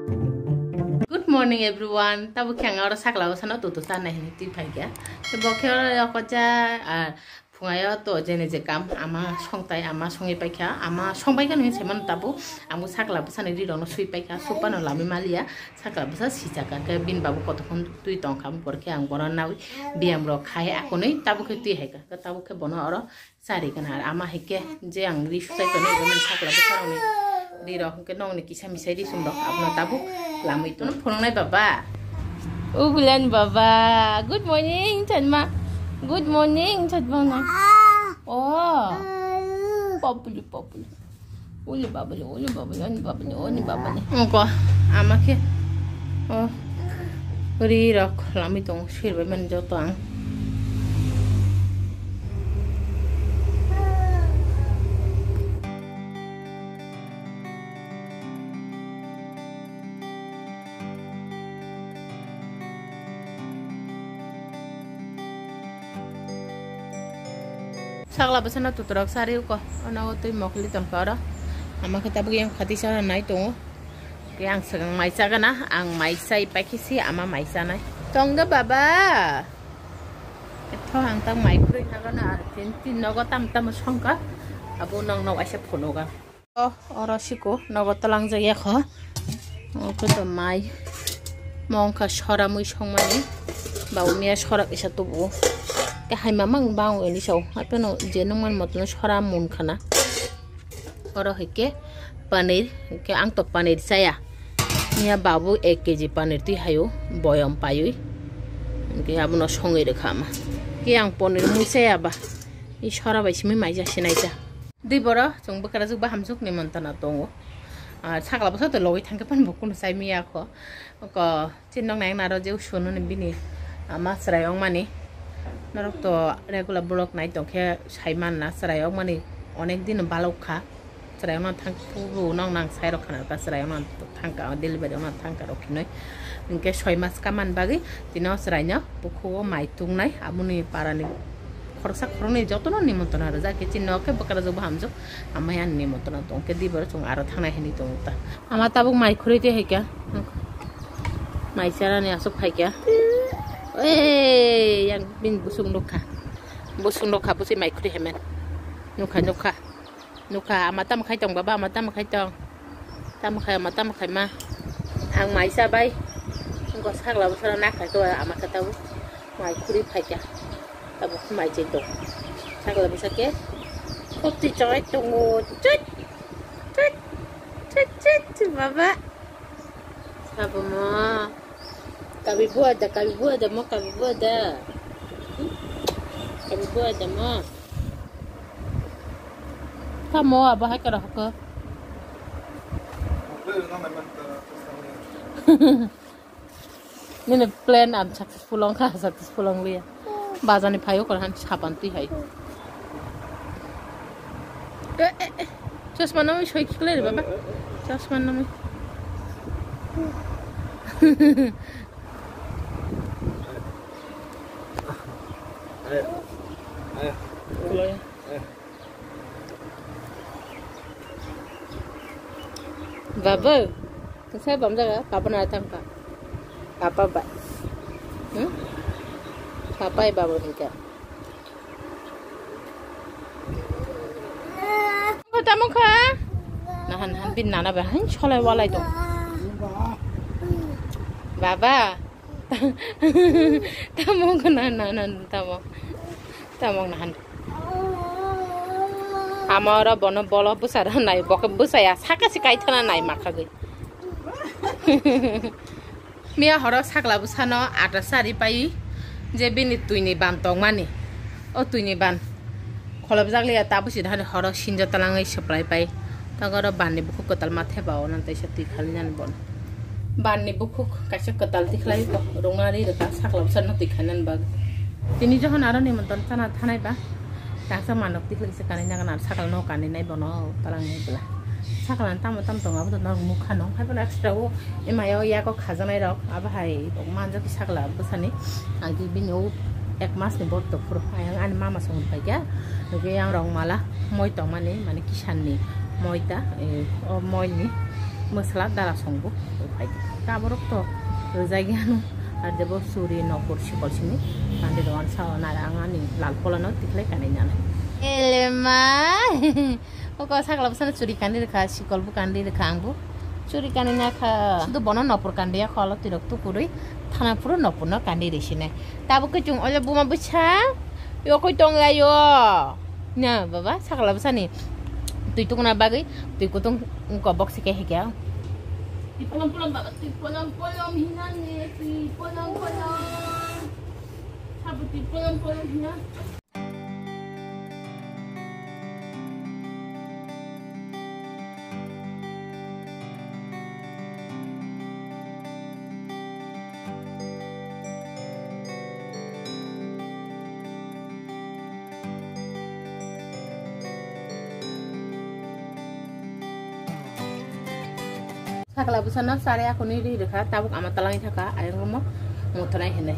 Good morning everyone. Tabu kyang ora sakla sana tu sana ini ti phaiga. Te bokhe ko ja phungayo to jene je kam ama songtai ama songi paikha ama songbai kan seman tabu amu sakla sana ri rono sui paikha supano lami malia sakla basa sijaka ke bin babu kotkhon tui tong kam porke ang bono nawi biam ro khai akonoi tabu ke ti heka tabu ke bono oro sari kan ama heke je ang ri susai to ne sakla basa ne di roh ke nong ni kisah misai di sumdok abno tabu lama itu pulang naik baba. Bulan baba. Good morning, Chandma. Good morning, Chandma. Oh. Populi. Uli babali. Engkau amak ya. Oh. Beri rok lama itu sih bemen jatuh. Sakla besana tuturak sari ko ana otoi mokli ton kara ama kita bugi yang khatisara nai tongo yang segang maisa kana ang maisa ipakisi ama maisa nai tongda baba etho hang tang mai kuri nagana tin nogo tam songka abu nong asa phonoga ora siko nogo talang jaya kho ko to mai mongka shora mui songmani baumia shora isa tubu cái hai má măng bao người đi sầu hai bên nó dưới nông ăn một nó xóa mồn khana ở đó cái paneer cái ăn top paneer saya nia babu 1 kg paneer tu hayo boyom payu cái abu nó songai được khama cái ăn paneer mui saya ba i xóa vậy chứ mai ra xin này cha đi bora chúng bữa cái giúp ba hamjuk ni man tana tongo sakla basa to loi thang cái pan bokun sai mia kho ko chin nong nang na ro je sunu ni bini ama srayong mani narok to regular blog night to ke saiman na srayong mani onek din balok kha srayong na thang pu nong nang sai ro khana ka srayong na thang ka delivery na thang ka ro khinoi inke 6 mas kaman bagi tino sraynya pukho mai tung nai amuni parani khorsa khoroni jotono nimantana ra ke chinno ke bakara jo hamjo amayan nimantana to ke dibor chung aro thana heni to ta ama tabuk mai khurite he kya mai chara ne asuk khai kya yang bin busung nukha pusi mai kuri hemen nukha amatam khai tong baba amatam khai tong amatam khai ma ang mai sa bai ko sakla busara nak khai ko amaka tabu mai kuri khai kya tabu mai chen to sakla busake kopti choi tungu chut baba sabu ma Kami buat dah mo. Kamu apa hai kerah ke? Ini plan am successful long dia. Bazar ni payo kalau han sapan tu hai. Just mana mi shoy kikler baba. Just mana mi. Baba, saya bam jaga, kapan datang kak? Apa ba? Apa ya baba ni kak? Kau tamu kak? Nahan bin nana bahan cholai walai tu. Baba, tamu kena tamu nahan. Amara bono bola busara nai boka busaya saka sikai thana nai makhagai mia horo sakla busano ata sari pai je bini tuini ban tong mani o tuini ban kholab jagli ta busi dhane horo sinja talangai supply pai tagoro banni buku kotal mathe bawo nan tai sati khalinan bon banni buku kaisa kotal tikhlai ko rongari reka sakla busano tikhanan bag tini johon aro nimonton sana thanai ba Tangsa manok tiklik sekali jangan sakal no kan ini bono talang belah sakalan tam tong abu nor mukha no hai pun extra wo emayo ya ko khazanai rok aba hai manjo ki sakla busani agi bino 1 mas ni bot to pro ayang an mama song pai ya ge yang rong mala moi tong mani kisan ni moi ta moi ni मसला Dara संबो phi काबरक तो जायगानो आरो देबो सुरि नपुर सिकलसिनि कान्दे दवान साव नाराङानि लाल पलानो तिखलाय कानै नाना एलेमा ओको सागलाबसन चुरि कान्दे रखा सिकलबु कान्दे रखा आंबु चुरि कानै नाखा सुदु बन नपुर कान्देया खल तिरक तो पुरै थाना पुरो नपुर न कान्दे रेसिने ताबो कइचुं अले बुमा बुछा यो कइ टंगायो ना बाबा सागलाबसनि तुइ तो ना बागै तुइ को तो को बक्स के हेक्या Pulang baba, pulang hinan ni, pulang. Sabi pulang hinan. Sakala busana sare aku ni di dekat tabuk amat talangi thaka ayang romo mutanai hene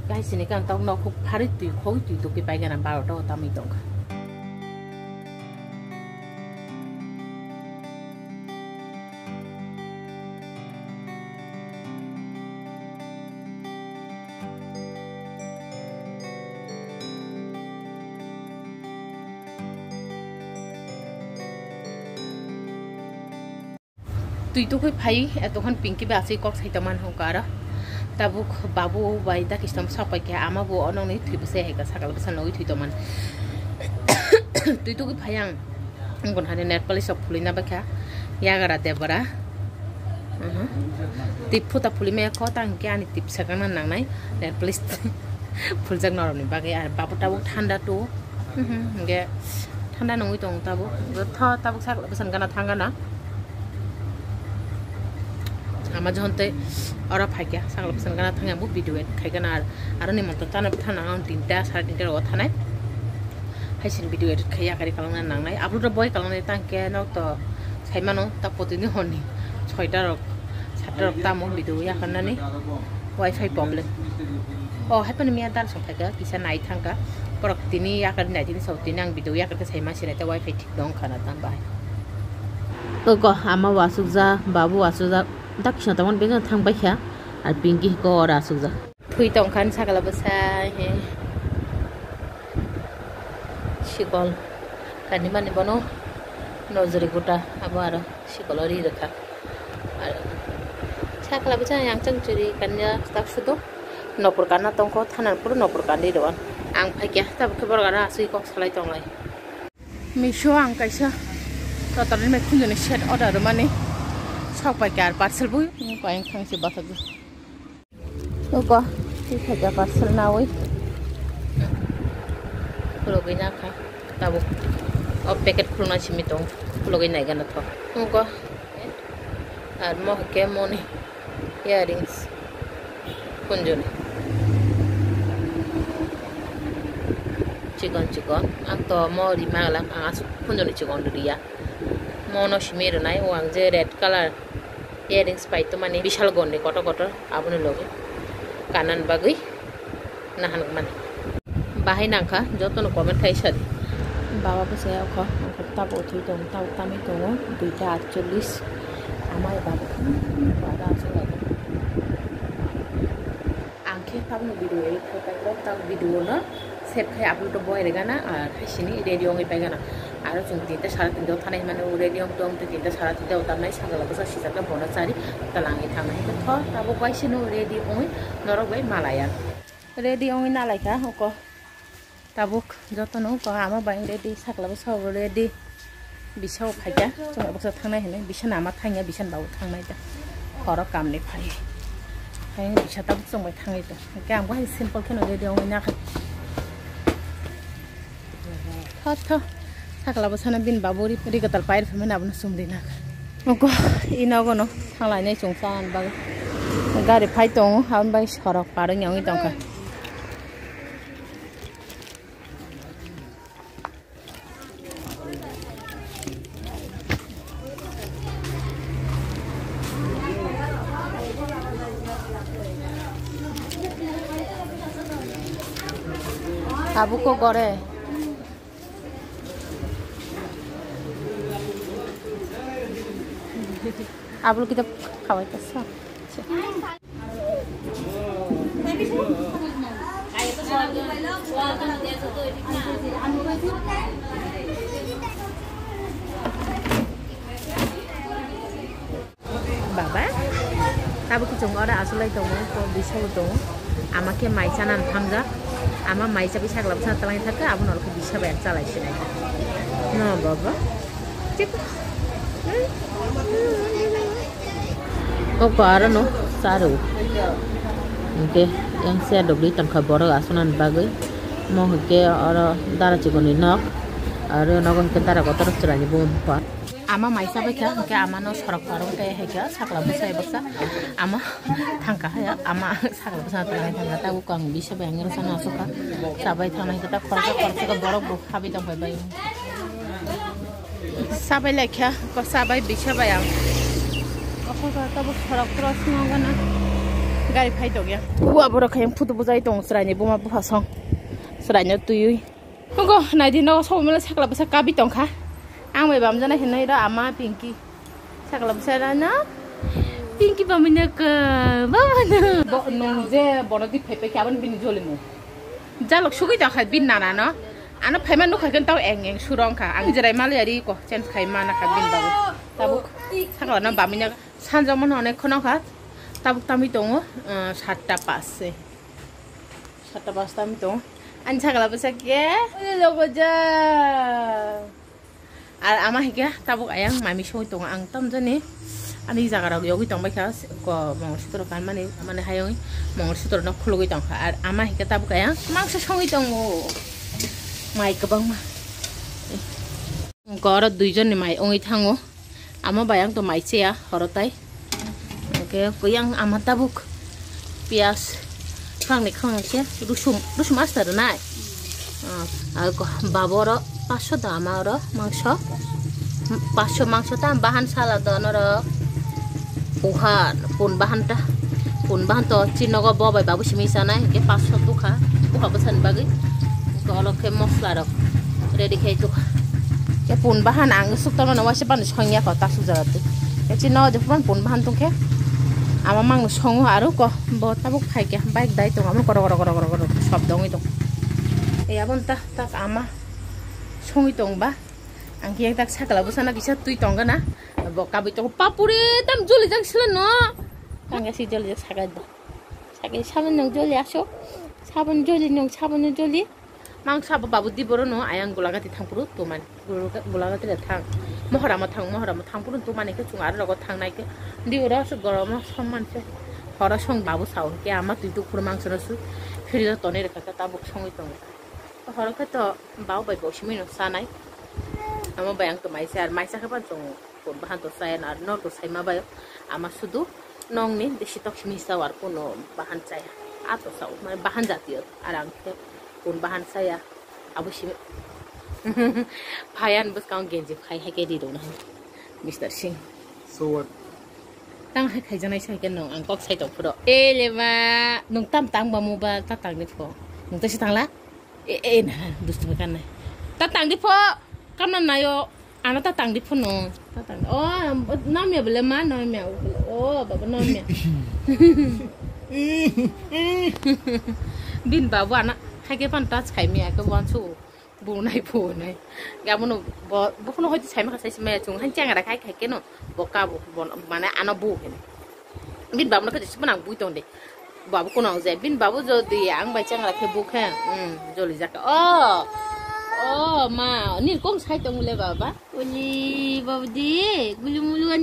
guys sini kan tau no khuk phari tui khoi tui to ki pai gana 12 ta tami tong तुई तो कोई भाई एतोखन पिंकी बे आसि कक साइतमान होकारा Tabuk बाबू बाइदा किस्तम सपाय के आमा बो अनंनि थुइबसे हेगा सागाल बसन नoi थुइतमान तुई तो कोई भाई आं गन हाने नेट पलिस सब फुलिना बाखा यागारा देबरा तिपफुता फुलि मे ख तां के आनि तिप सगाना नांनाय नेट पलिस फुलजक नरमनि बागे आरो बाबू ताबुक ठंडा तो गे ठंडा नoi दं ताबुक ताबुक सागाल बसन गाना थांगाना ama jonte ora phaikia sangla psan gana thanga bu video et khaigana aro ni monto tana thana on 3ta 3:30 ro thanai haisin video et khaya kari kalangna nangnai upload boy kalangnai tangke nok to saimano ta potini honni 6ta ro 7ta ro ta mo video ya kanna ni wifi problem o happen mi adar so phaiga kisa nai thangka porok tini ya kan nai tini sauti nang video ya ka saima sire ta wifi thik dong khana tam bai to ko ama wasukja babu wasukja dakshna tamon benga thangbai kha ar pinki ko ora sukja thui tong khan sakala basa he shikol kani mane bono nozuri gota abar shikolori rakha ar sakala basa yang changchuri kanya taksudo nopur kana tongko thanar pur nopur kandi doan ang phaikia tab khobor gara asui kok salai tonglai misho ang kaisa total me khunjone set order mane सबै car parcel Bui कयं खांसे बाथागु ओको ठीक है parcel ना ओइ खुलगै ना खा ताबो अब packet खुलना छिमि तो खुलगै नाइ गाना थ ओको आर म के मोनी इयरिंग्स कुंजन चिकन आं तो मरि मागला आं कुंजन चिकन दुरिया मोनो शिमेर नाइ ओ आं जे रेड कलर इयरिंग्स पाइतो माने विशाल गन्ने कट आबुने लगे कानान बागै नाहान माने बाहाय नांखा जतन कमेन्ट थाइसा बाबा बसे अख ताबो थुइ दं ताव तामि दं 2:48 आमाय बाबा बारा आसला आंखे ताबनो भिडियो ए फोटाइलो ताव भिडियो न सेभ खाय आपलोड बय रेगाना आर हाइसिनि रेडियो ngै पाइगाना आरो जों 3टा 3:30 थानाय माने रेडियो दं 3टा 3:30 तामनाय सागला बसा सिजाका बनचारि तलाङै थांनाय थ ताबो बाइसिनो रेडियो ngै नरक बाय मालाया रेडियो ngै नालायका अक ताबुक जतनो क आमा बाय रेडी सागला बसा रेडी बिसाव फाइगा जों बसा थांनाय हने बिसान आमा थांया बिसान बाव थांनाय दा खर कामनि फाय हाय बिसा ताबुक जों बाय थांनाय दा के आं बाय सिम्पल केनो रेडियो ngै नाखा थ sakala basana bin baburi rigatal pair femen abna sumdina oko inagono thanglai chungsan bag gari phai tong han bai sorok parang yang tongka abu ko gore Abul kita kawai tasah. Baba, tabu kicung orang asulai tunggu, kau bisa tunggu. Ama ke maisa nan thangja, ama maisa bisa kelap sana telangi thaka, abu nol ke bisa bayar calai sini. No baba, cik. Oh kau no saru. Okay, yang saya dobli tangkap borok asunan bagai, mau ke orang darah cikuni nak, orang nak ke darah kotor cerani bumpa. Ama maisa baca, ke ama no sorok parung ke hega, sakla besar besar, ama tangkah ya, ama sakla besar telangi tangkah, tahu kang bisa bayar sana asuka, sabai tanah kita korek ke borok bu, habis tangkap bayar. Sabai lekya, kau sabai bisa bayar. Aku kata bu sorok terus nongana. Gari phai dog ya. Wa boro khayam phutu bujai tong srani buma phasong. Srani tuyui. Ngo naidi no somela sakla basa kabi tong kha. Ang mai bam jana hinai ra ama pinky. Sakla basa ra na. Pinky bamina ka. Bamana. Bo nong je bono di phai pe kyaban bin jole mu. Jalok sugui ta kha bin nana no. Ano phai man no kha kan taw eng surong kha. Ang jerai mal yari ko chen khai mana kha bin babu. Tabu sakla na bamina sanjamon onek khono kha. Tabuk tami tongo, satta passe. Satta pas tami tongo. Anca kalau besar ke, logo ja. Ama hikya tabuk ayang mami show tongo ang tam jane. Ani jaga ragu yogi tong baca ko mau sutor kan mana hayong mau sutor nak khulugi tong. Ama hikya tabuk ayang mangsa show tongo. Mai kebang mah. Kau orang dua jen ni mai ongi thango. Ama bayang to mai cia horotai. Oke, yang amat tabuk pias kang sih rusum aster naik. Aku baboro paso dama ro mangso bahan salad ro pun bahan to cinogo bobai babu simisa naik ke paso tuka besan bagi kalau ke mosla ro ready ke tuka ke pun bahan angus sukta mana wasi pan songnya kau tak sudah tu ke cino depan pun bahan tuh ke ama mang songo aru ko bo tabuk khai ke bike dai to am koro sob dong itu ya bon tak ama songi tong ba ang ki tak sakala busana bisa tui tong na bo kabi to papure tam joli jak sila no kanga si joli jak sagai sabun nang joli aso sabun joli mang sab babu di boro no ayang gulagati thangpuru to man gulagati le thang mohara ma thang purun to mane ke chung ar logo thang nai ke di ora su gorom samman se hora song babu saw ke ama tui tu pur mang sona su phiri da tone re ka tabuk songi tong hora ka to babu bai bo shimi no sanai ama bayang to maisa ka ban tong pun bahan to sayan ar no to sai ma bayo ama sudu nong ni deshi tok shimi sawar puno bahan saya ato saw mane bahan jatiyo arang ke pun bahan saya abu shimi Payan bus kau genji khai hai ke di dong Mr. Singh. So what? Tang hai khai janai sai ke nong angkok sai tok puro. Lema nong tam ba mobile ta tang di pho. Nong ta si tang la? Na dustu kan nai. Ta tang di pho. Kam na yo ana ta tang di pho no. Ta tang. Oh, nam ya bele ma nam ya. Oh, baba nam ya. Bin babu ana hai ke pan touch khai mi ke wan su. Bu này gamono bu no hoji sai ma sai me chung han chang ra khai khai ke no boka bu bon mane ana bu bin babu no ke sipana bu tong de babu ko no je bin babu jo di ang bai chang ra ke bu kha joli jak oh ma ni kong sai tong le baba uli babu di gulumulu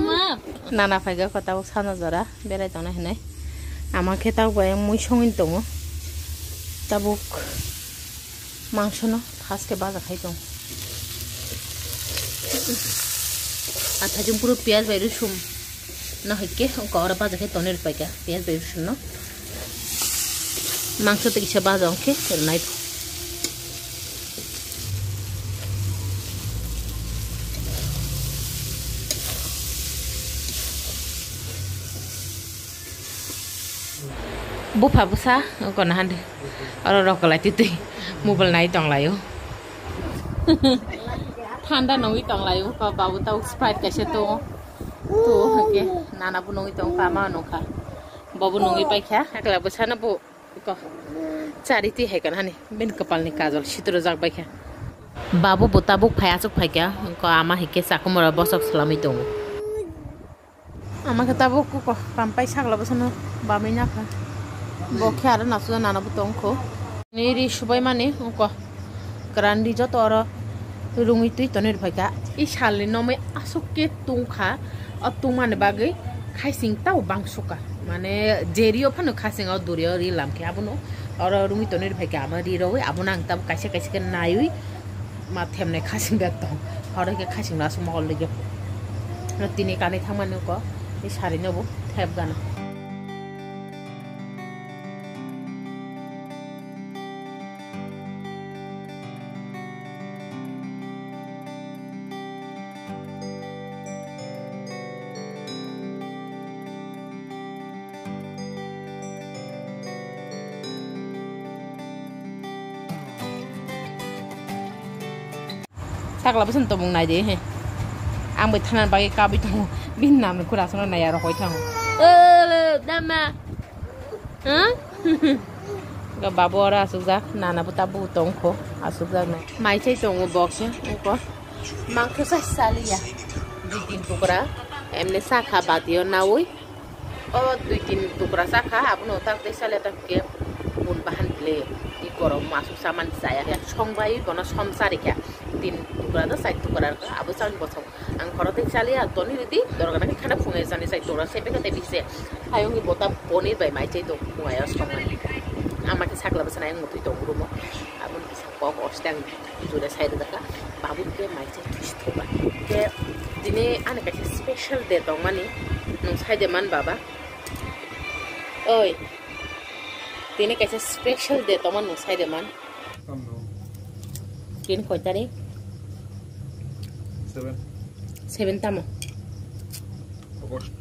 ma nana phaiga kota bu sana jara berai tong na henai ama kheta bai moi songin tong tabuk मांस न खास के बाद खाई तो आधा जो पूरा प्याज बाई रुसुम न हके और बाजा खाई तोनेर पाइका प्याज बाई रुसुम न मांस तो किसे बाजा okay night bufa busa ko na hande aro rokala titi mobile nai tong layo thanda noi tong layo pa babu tau sprite kaise to tuh oke nana bu nungi tong kama nungka babu nungi paikha ekla besana bu ko chariti hai kan hani bin kapal ni kajol sitro jak paikha babu botabuk phayasuk phaikya ko ama hike sakumara bosok salami tong ama katabuk ko pampai sakla besana bamina kha bokhe ara nasu nana bu tong ko niri subai mane ko grandi jo tor rungi tui tonir phaikya I salni nomai asukke tungkha atungmane bagai khaising tau bangsuka mane jerio phano khasing au durio ri lamke abuno ora rungi tonir phaikya ama ri rowe abuna ang tab kaise kaise ke naiui ma themne khasing da tong hore ke khasing la sumol lege tini kane thangmane ko I sari nobo theb gana sakla besan tomong nai de he ang bai thanan bagi ka bi tong bin nam ne khura sona naya ro hoi thang dama ga babora asukja nana buta bu tong kho asukja na mai chai tong box ko mangkho sa salia di tin tukra emne sakha badio naui o dui tin tukra sakha apuno tak de sale tak ke bun bahan ple I koro masuk saman saya ya songbai kono somsari kya tin tukra da sai tukra abu sang bosong ang koro te chali a toni riti dorgana ke khana phungai jani sai tukra sepe kate bise hayongi bota ponir bai mai chai to phungai ya somman ama ke sakla basana yang mutu to gurumo abun ko ostang jure sai da ka babu ke mai chai twist hoba ke dine ane ka special day to mani nung sai de man baba oi Tini kaisa special day toman no sai de man. Kin ko tari? 7 tamo. August.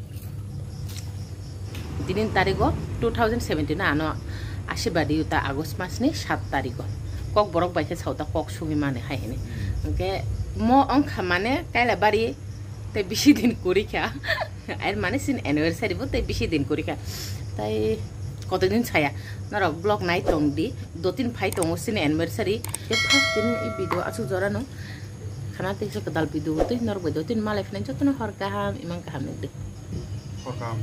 Dinin tarigo 2017 na ano ashibadi uta August mas ni 7 tarigo. Kok borok baike sauta kok sugi mane hai ni. Okay mo ong khamane kaila bari te bishi din kuri kya. Air mane sin anniversary bo te bishi din kuri kya. Tai কতদিন ছায়া নর blog নাই টং দি দতিন phi টং সিনে anniversary কে first দিন ই video আছু জরানো খানা তেছে কদাল ভিডিও তুই নর বই দতিন মালে ফেন যতন হর কাহাম ইমান কাহাম দে হর কাহাম